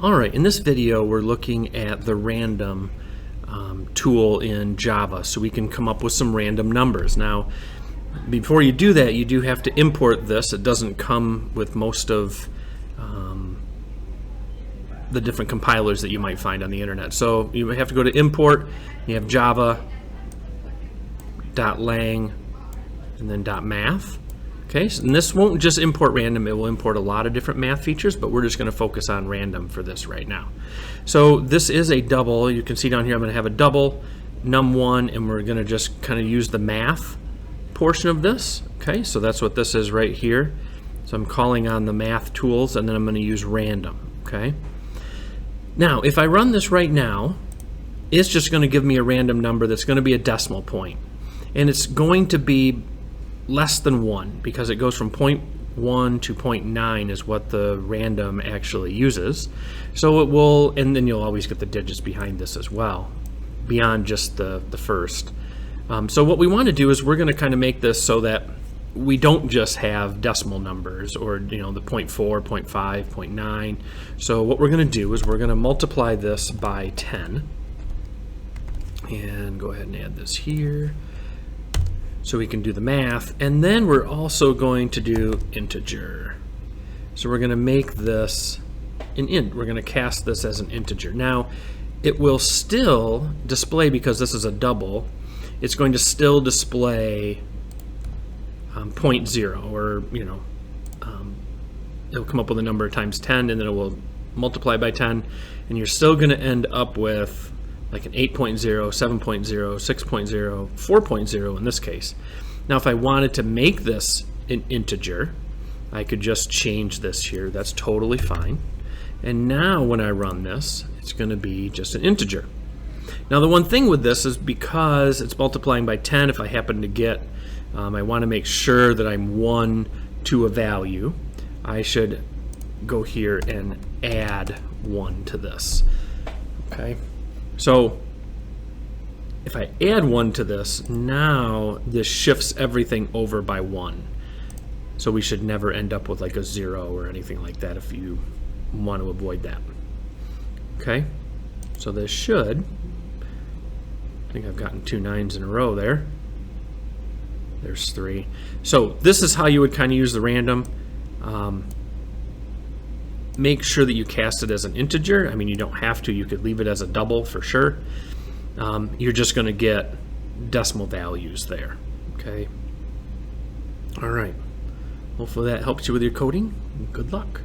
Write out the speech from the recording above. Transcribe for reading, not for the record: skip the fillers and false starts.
All right, in this video we're looking at the random tool in Java, so we can come up with some random numbers. Now, before you do that, you do have to import this. It doesn't come with most of the different compilers that you might find on the internet. So you have to go to import, you have java.lang and then .math. Okay, so, and this won't just import random, it will import a lot of different math features, but we're just going to focus on random for this right now. So this is a double. You can see down here I'm going to have a double num1, and we're going to just kind of use the math portion of this. Okay, so that's what this is right here. So I'm calling on the math tools, and then I'm going to use random. Okay. Now, if I run this right now, it's just going to give me a random number that's going to be a decimal point, and it's going to be less than 1 because it goes from 0.1 to 0.9 is what the random actually uses. So it will, and then you'll always get the digits behind this as well, beyond just the first. So what we want to do is we're going to kind of make this so that we don't just have decimal numbers, or the 0.4, 0.5, 0.9. So what we're going to do is we're going to multiply this by 10, and go ahead and add this here so we can do the math. And then we're also going to do integer. So we're going to make this an int. We're going to cast this as an integer. Now it will still display, because this is a double, it's going to still display 0.0, or it'll come up with a number times 10, and then it will multiply by 10, and you're still going to end up with like an 8.0, 7.0, 6.0, 4.0 in this case. Now if I wanted to make this an integer, I could just change this here. That's totally fine. And now when I run this, it's going to be just an integer. Now the one thing with this is, because it's multiplying by 10, if I happen to get, I want to make sure that I'm 1 to a value, I should go here and add 1 to this. Okay. So if I add 1 to this, now this shifts everything over by 1. So we should never end up with like a 0 or anything like that if you want to avoid that. Okay, so this should, I think I've gotten 2 9s in a row there. There's 3. So this is how you would kind of use the random. Make sure that you cast it as an integer. I mean, you don't have to. You could leave it as a double for sure. You're just going to get decimal values there. Okay. All right. Hopefully that helps you with your coding. Good luck.